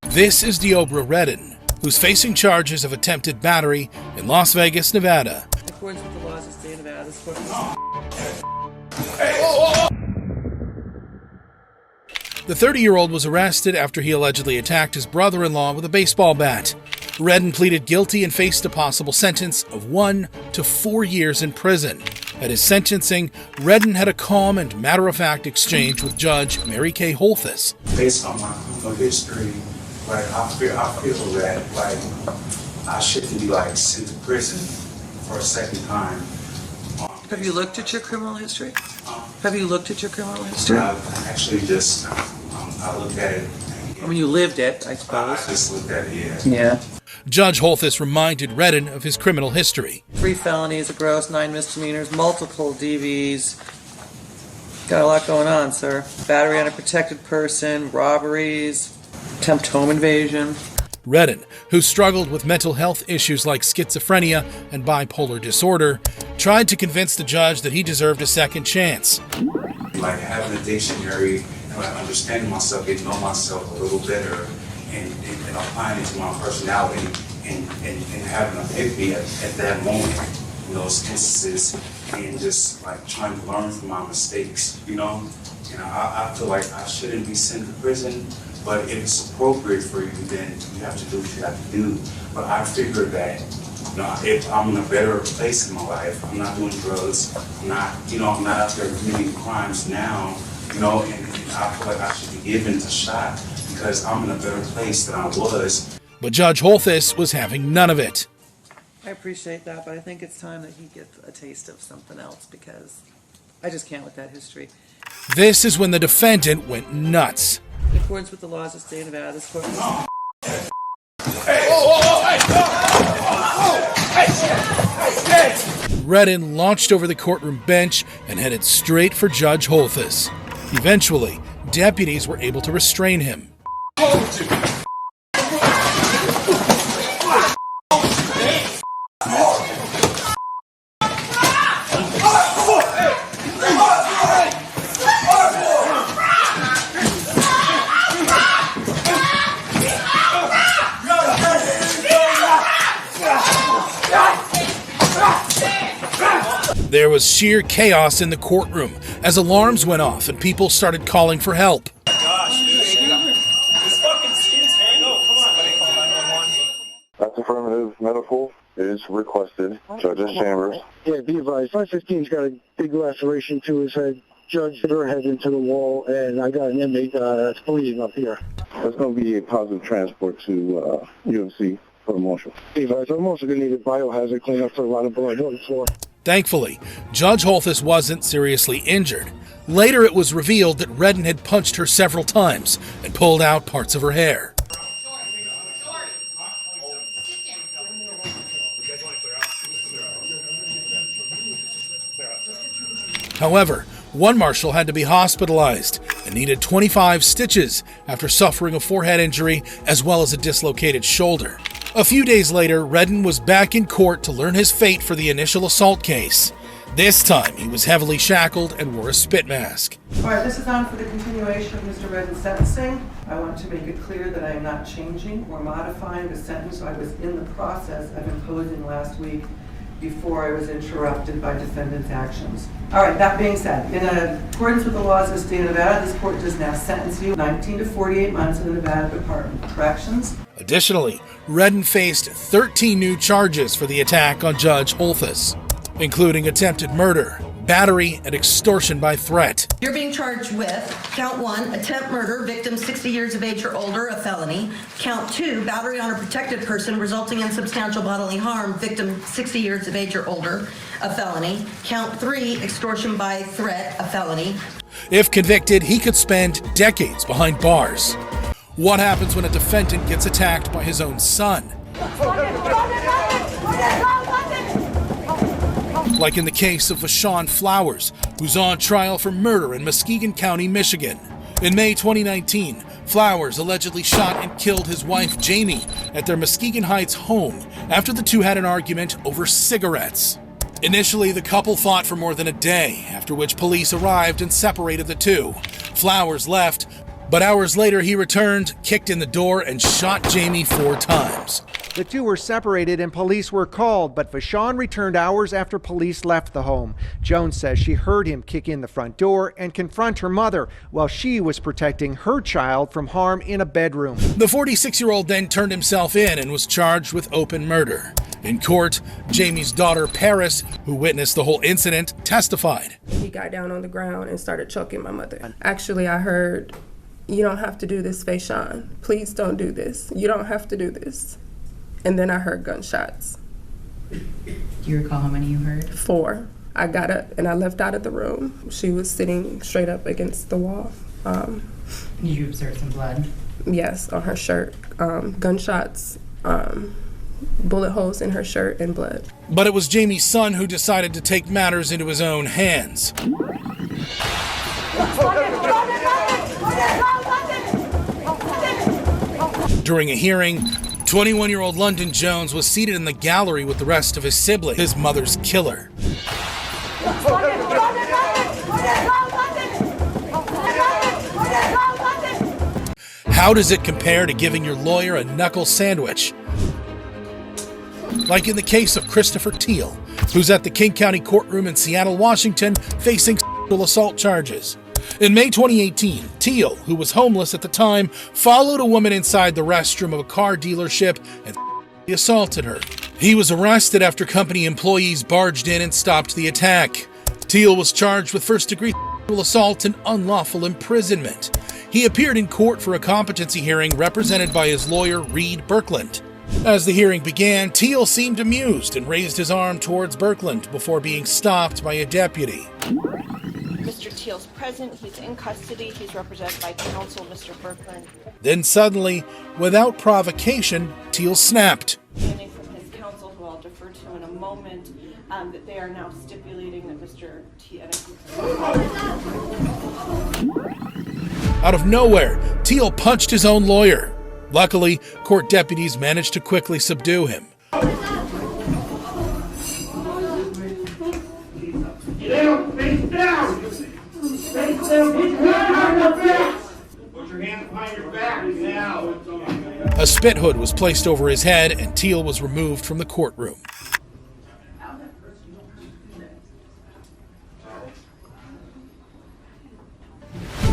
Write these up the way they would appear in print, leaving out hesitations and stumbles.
This is Deobra Redden, who's facing charges of attempted battery in Las Vegas, Nevada. In accordance with the laws of the state of Nevada, this court... The 30-year-old was arrested after he allegedly attacked his brother-in-law with a baseball bat. Redden pleaded guilty and faced a possible sentence of 1 to 4 years in prison. At his sentencing, Redden had a calm and matter-of-fact exchange with Judge Mary Kay Holthus. Based on my criminal history, I feel that I shouldn't be sent to prison for a second time. Have you looked at your criminal history? Have you looked at your criminal history? I've actually just I looked at it. I mean, you lived it, I suppose. I just looked at it, Yeah. Judge Holthus reminded Redden of his criminal history. 3 felonies, a gross, 9 misdemeanors, multiple DVs. Got a lot going on, sir. Battery on a protected person, robberies, attempt home invasion. Redden, who struggled with mental health issues like schizophrenia and bipolar disorder, tried to convince the judge that he deserved a second chance. Having a dictionary, understanding myself, getting to know myself a little better, and applying it to my personality, and having an epiphany at that moment, in those instances, and just trying to learn from my mistakes, I feel like I shouldn't be sent to prison, but if it's appropriate for you, then you have to do what you have to do. But I figured that, if I'm in a better place in my life, I'm not doing drugs, I'm not out there committing crimes now, and I feel like I should be given a shot because I'm in a better place than I was. But Judge Holthus was having none of it. I appreciate that, but I think it's time that he gets a taste of something else because I just can't with that history. This is when the defendant went nuts. In accordance with the laws of the state of Nevada, this court... Redden launched over the courtroom bench and headed straight for Judge Holthus. Eventually, deputies were able to restrain him. There was sheer chaos in the courtroom as alarms went off and people started calling for help. Gosh, dude. This fucking skin's hanging. Oh, come on, buddy. Call 911. That's affirmative. Medical is requested. Judge's chambers. Yeah, be advised. 515's got a big laceration to his head. Judge hit her head into the wall, and I got an inmate that's bleeding up here. There's going to be a positive transport to UMC for the marshal. Be advised. I'm also going to need a biohazard cleanup for a lot of blood on the floor. Thankfully, Judge Holthus wasn't seriously injured. Later, it was revealed that Redden had punched her several times and pulled out parts of her hair. However, one marshal had to be hospitalized and needed 25 stitches after suffering a forehead injury as well as a dislocated shoulder. A few days later, Redden was back in court to learn his fate for the initial assault case. This time, he was heavily shackled and wore a spit mask. All right, this is on for the continuation of Mr. Redden's sentencing. I want to make it clear that I am not changing or modifying the sentence I was in the process of imposing last week before I was interrupted by defendant's actions. All right, that being said, in accordance with the laws of the state of Nevada, this court does now sentence you 19 to 48 months in the Nevada Department of Corrections. Additionally, Redden faced 13 new charges for the attack on Judge Holthus, including attempted murder, battery, and extortion by threat. You're being charged with count 1, attempt murder, victim 60 years of age or older, a felony. Count 2, battery on a protected person resulting in substantial bodily harm, victim 60 years of age or older, a felony. Count 3, extortion by threat, a felony. If convicted, he could spend decades behind bars. What happens when a defendant gets attacked by his own son? Like in the case of Vashawn Flowers, who's on trial for murder in Muskegon County, Michigan. In May 2019, Flowers allegedly shot and killed his wife, Jamie, at their Muskegon Heights home after the two had an argument over cigarettes. Initially, the couple fought for more than a day, after which police arrived and separated the two. Flowers left, But hours later, he returned, kicked in the door, and shot Jamie 4 times. The two were separated and police were called, but Vashon returned hours after police left the home. Jones says she heard him kick in the front door and confront her mother while she was protecting her child from harm in a bedroom. The 46-year-old then turned himself in and was charged with open murder. In court, Jamie's daughter, Paris, who witnessed the whole incident, testified. He got down on the ground and started choking my mother. Actually, I heard, "You don't have to do this, Vashon. Please don't do this. You don't have to do this." And then I heard gunshots. Do you recall how many you heard? 4. I got up and I left out of the room. She was sitting straight up against the wall. Did you observe some blood? Yes, on her shirt. Gunshots, bullet holes in her shirt, and blood. But it was Jamie's son who decided to take matters into his own hands. During a hearing, 21-year-old London Jones was seated in the gallery with the rest of his siblings, his mother's killer. How does it compare to giving your lawyer a knuckle sandwich? Like in the case of Christopher Teal, who's at the King County Courtroom in Seattle, Washington, facing sexual assault charges. In May 2018, Teal, who was homeless at the time, followed a woman inside the restroom of a car dealership and assaulted her. He was arrested after company employees barged in and stopped the attack. Teal was charged with first-degree sexual assault and unlawful imprisonment. He appeared in court for a competency hearing represented by his lawyer, Reed Birkland. As the hearing began, Teal seemed amused and raised his arm towards Birkland before being stopped by a deputy. Mr. Teal's present, he's in custody, he's represented by counsel, Mr. Birkland. Then suddenly, without provocation, Teal snapped. Standing from his counsel, who I'll defer to in a moment, that they are now stipulating that Mr. Teal... Out of nowhere, Teal punched his own lawyer. Luckily, court deputies managed to quickly subdue him. Get down! Face down! Face down! Put your hand behind your back! Put your hand behind your back now! A spit hood was placed over his head and Teal was removed from the courtroom.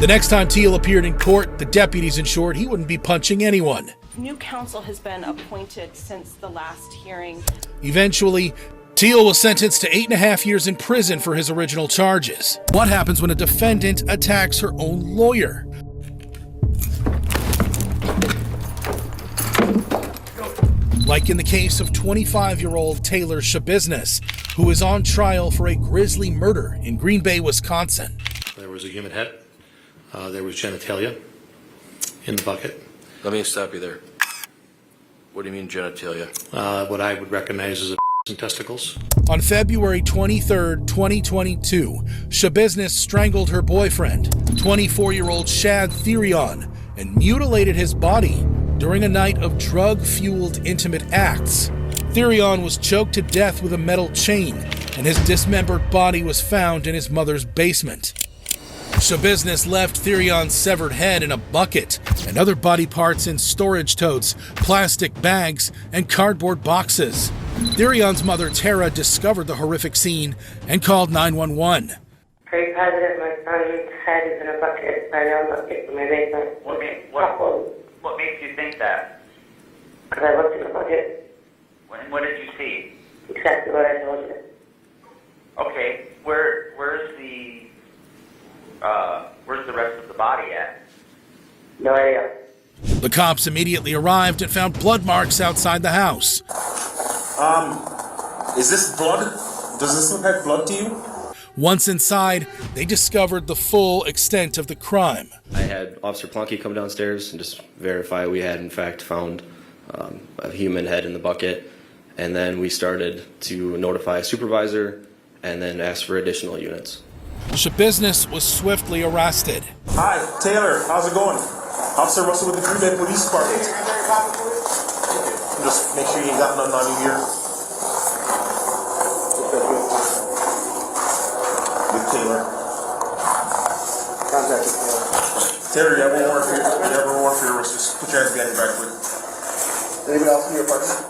The next time Teal appeared in court, the deputies ensured he wouldn't be punching anyone. New counsel has been appointed since the last hearing. Eventually, Teal was sentenced to 8.5 years in prison for his original charges. What happens when a defendant attacks her own lawyer? Like in the case of 25-year-old Taylor Shabiznes, who is on trial for a grisly murder in Green Bay, Wisconsin. There was a human head. There was genitalia in the bucket. Let me stop you there. What do you mean genitalia? What I would recognize as and testicles. On February 23rd, 2022, Shabiznes strangled her boyfriend, 24-year-old Shad Therion, and mutilated his body during a night of drug-fueled intimate acts. Therion was choked to death with a metal chain, and his dismembered body was found in his mother's basement. Shabiznes left Therion's severed head in a bucket and other body parts in storage totes, plastic bags, and cardboard boxes. Therion's mother, Tara, discovered the horrific scene and called 911. Very positive my son's head is in a bucket, a yellow bucket in my basement. What makes you think that? Because I looked in the bucket. What did you see? Exactly what I told you. Okay, where's the rest of the body at? No idea. The cops immediately arrived and found blood marks outside the house. Is this blood? Does this look like blood to you? Once inside, they discovered the full extent of the crime. I had Officer Plunky come downstairs and just verify we had in fact found a human head in the bucket, and then we started to notify a supervisor and then ask for additional units. Shabiznes was swiftly arrested. Hi, Taylor. How's it going? Officer Russell with the Green Bay Police Department. Just make sure you ain't got nothing on you here. With Taylor. Taylor, you have one more for your arrest. Just put your hands behind your back, quick. Anybody else in your apartment?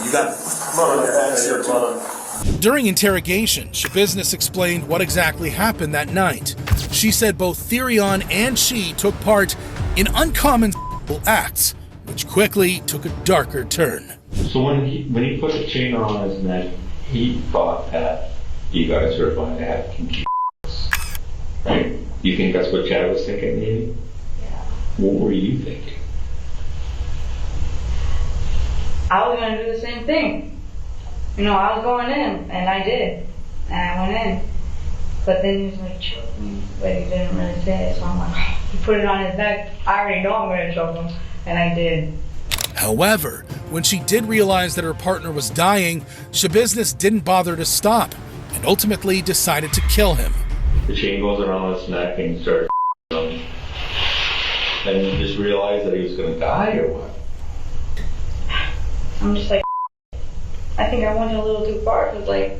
You got blood on your hands here, too. During interrogation, Shabiznis explained what exactly happened that night. She said both Therion and she took part in uncommon acts, which quickly took a darker turn. So when he put the chain on his neck, he thought that you guys were going to have kinky, right? You think that's what Chad was thinking, maybe? Yeah. What were you thinking? I was going to do the same thing. You know, I was going in, and I did. And I went in. But then he was like, choke me. But he didn't really say it, so I'm like, he put it on his neck. I already know I'm going to choke him. And I did. However, when she did realize that her partner was dying, Shabiznis didn't bother to stop and ultimately decided to kill him. The chain goes around his neck and he started him. And you just realized that he was going to die, or what? I'm just like, I think I went a little too far, because I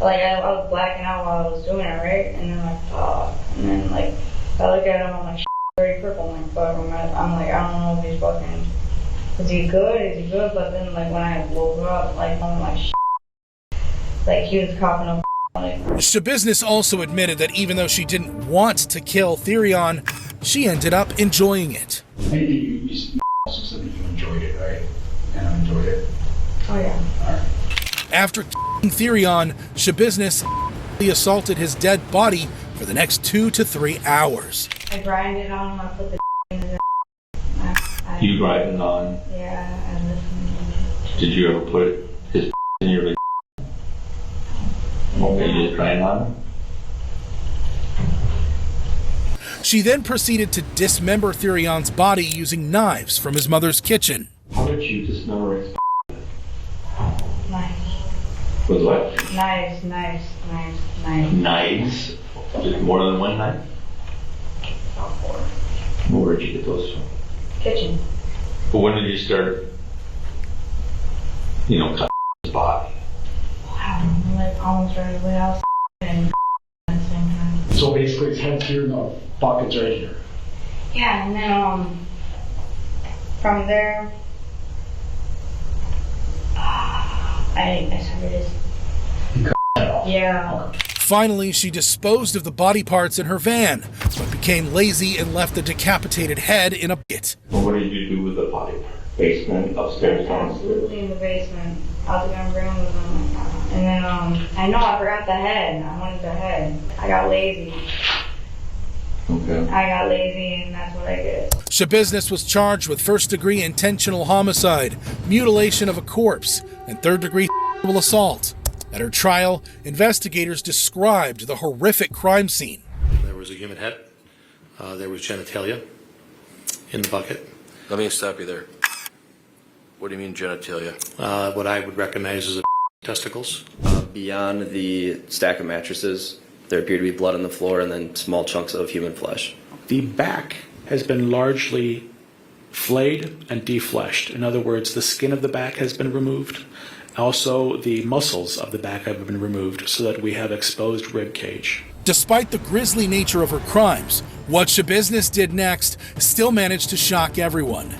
was blacking out while I was doing it, right? And then and then I look at him, I'm like, very purple, I'm like, fuck, I'm like, I don't know if he's fucking, is he good? But then when I woke up, I'm like, he was coughing up. Shabiznis also admitted that even though she didn't want to kill Therion, she ended up enjoying it. You also said that you enjoyed it, right? And I enjoyed it. Oh yeah. Alright. After killing Therion, Shabiznis assaulted his dead body for the next 2 to 3 hours. I grinded on him, I put the in his You grinded on? Yeah, I listened. Did you ever put his in your Okay, you just grind on him? She then proceeded to dismember Therion's body using knives from his mother's kitchen. How did you dismember his Knives. With what? Knives. Knives? Just more than one knife? About 4. Where did you get those from? Kitchen. But when did you start, cutting his body? Wow, almost right away. I was and at the same time. So basically his head's here and the bucket's right here. Yeah, and then from there, I started this. You cut it off? Yeah. Finally, she disposed of the body parts in her van, but became lazy and left the decapitated head in a bucket. Well, what did you do with the body? Basement, upstairs, downstairs? Absolutely in the basement. I was gonna bring them with them. And then I know I forgot the head. I wanted the head. I got lazy. Okay. I got lazy, and that's what I did. Shabiznis was charged with first-degree intentional homicide, mutilation of a corpse, and third-degree sexual assault. At her trial, investigators described the horrific crime scene. There was a human head. There was genitalia in the bucket. Let me stop you there. What do you mean genitalia? What I would recognize as testicles. Beyond the stack of mattresses, there appeared to be blood on the floor and then small chunks of human flesh. The back has been largely flayed and defleshed. In other words, the skin of the back has been removed. Also, the muscles of the back have been removed so that we have exposed rib cage. Despite the grisly nature of her crimes, what Shabiznis did next still managed to shock everyone.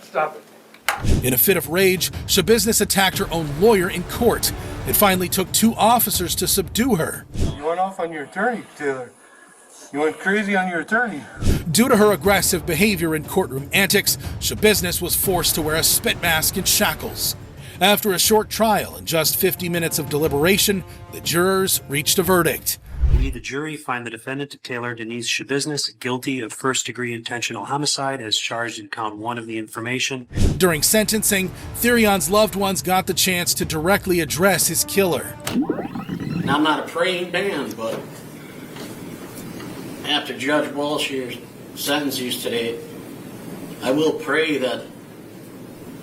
Stop it. In a fit of rage, Shabiznis attacked her own lawyer in court. It finally took 2 officers to subdue her. You went off on your attorney, Taylor. You went crazy on your attorney. Due to her aggressive behavior in courtroom antics, Shabiznis was forced to wear a spit mask and shackles. After a short trial and just 50 minutes of deliberation, the jurors reached a verdict. We, the jury, find the defendant, Taylor Denise Shabiznis, guilty of first-degree intentional homicide as charged in count 1 of the information. During sentencing, Therion's loved ones got the chance to directly address his killer. Now, I'm not a praying man, but after Judge Walsh here sentences today, I will pray that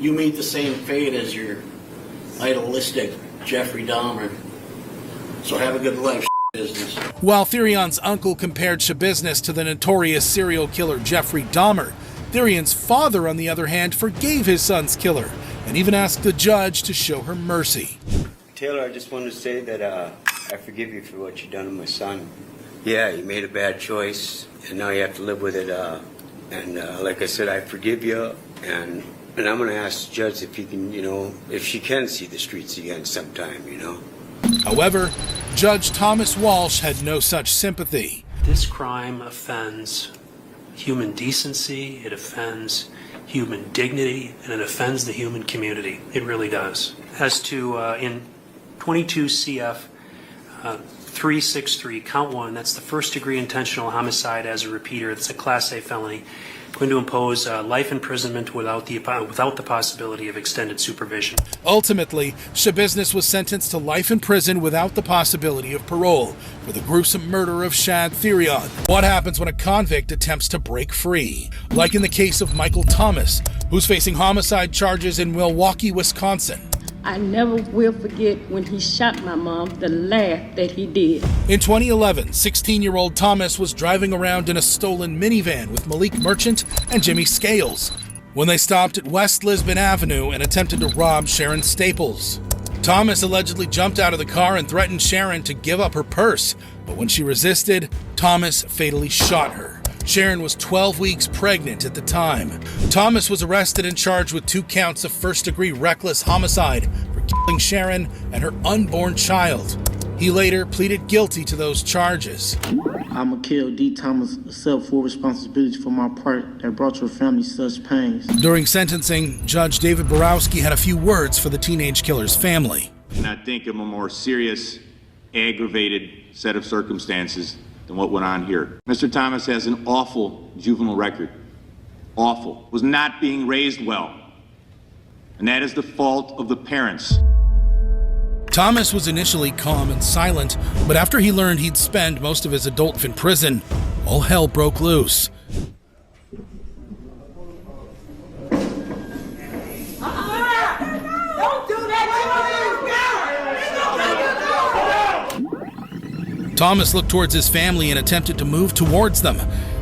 you meet the same fate as your idealistic Jeffrey Dahmer. So have a good life, business. While Therion's uncle compared Shabiznis to the notorious serial killer Jeffrey Dahmer, Therion's father, on the other hand, forgave his son's killer and even asked the judge to show her mercy. Taylor, I just wanted to say that I forgive you for what you've done to my son. Yeah, you made a bad choice, and now you have to live with it. And like I said, I forgive you, and I'm going to ask the judge if he can, if she can see the streets again sometime, However, Judge Thomas Walsh had no such sympathy. This crime offends human decency, it offends human dignity, and it offends the human community. It really does. As to in 22 CF 363, count 1, that's the first-degree intentional homicide as a repeater. It's a Class A felony. Going to impose life imprisonment without the possibility of extended supervision. Ultimately, Shabiznis was sentenced to life in prison without the possibility of parole for the gruesome murder of Shad Therion. What happens when a convict attempts to break free? Like in the case of Michael Thomas, who's facing homicide charges in Milwaukee, Wisconsin. I never will forget when he shot my mom, the laugh that he did. In 2011, 16-year-old Thomas was driving around in a stolen minivan with Malik Merchant and Jimmy Scales when they stopped at West Lisbon Avenue and attempted to rob Sharon Staples. Thomas allegedly jumped out of the car and threatened Sharon to give up her purse, but when she resisted, Thomas fatally shot her. Sharon was 12 weeks pregnant at the time. Thomas was arrested and charged with 2 counts of first-degree reckless homicide for killing Sharon and her unborn child. He later pleaded guilty to those charges. I'ma kill D. Thomas, accept full responsibility for my part that brought your family such pains. During sentencing, Judge David Borowski had a few words for the teenage killer's family. And I think of a more serious, aggravated set of circumstances than what went on here. Mr. Thomas has an awful juvenile record. Awful. Was not being raised well. And that is the fault of the parents. Thomas was initially calm and silent, but after he learned he'd spend most of his adult life in prison, all hell broke loose. Thomas looked towards his family and attempted to move towards them.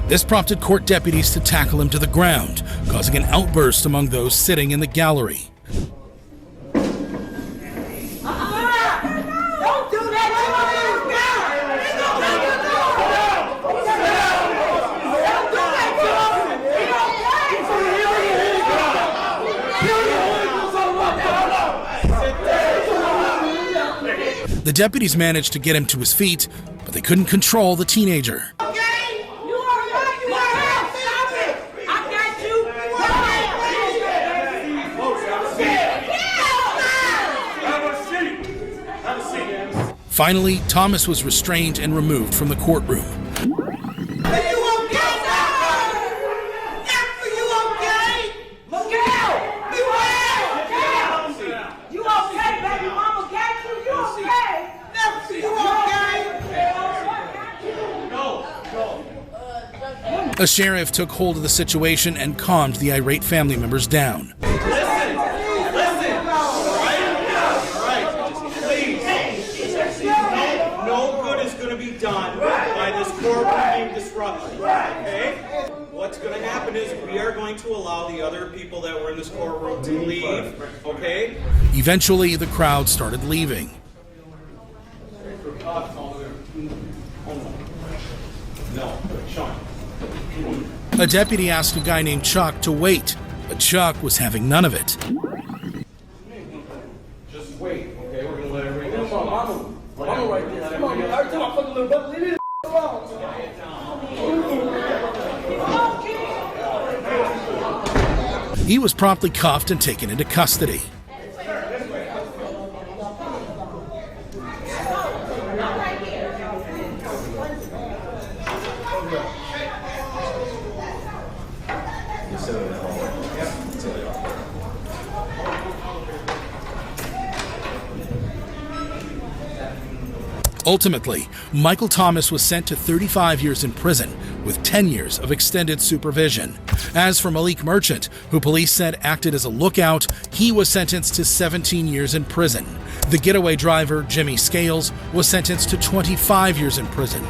This prompted court deputies to tackle him to the ground, causing an outburst among those sitting in the gallery. The deputies managed to get him to his feet, but they couldn't control the teenager. Finally, Thomas was restrained and removed from the courtroom. A sheriff took hold of the situation and calmed the irate family members down. Listen, all right, please. No good is going to be done by this courtroom being disrupted, okay? What's going to happen is we are going to allow the other people that were in this courtroom to leave, okay? Eventually, the crowd started leaving. No, Sean. A deputy asked a guy named Chuck to wait, but Chuck was having none of it. Just wait, okay? We're going to let everybody else. Come on, I'm right there. Come on, every time I fucking little brother, leave it alone. He was promptly cuffed and taken into custody. Ultimately, Michael Thomas was sent to 35 years in prison with 10 years of extended supervision. As for Malik Merchant, who police said acted as a lookout, he was sentenced to 17 years in prison. The getaway driver, Jimmy Scales, was sentenced to 25 years in prison.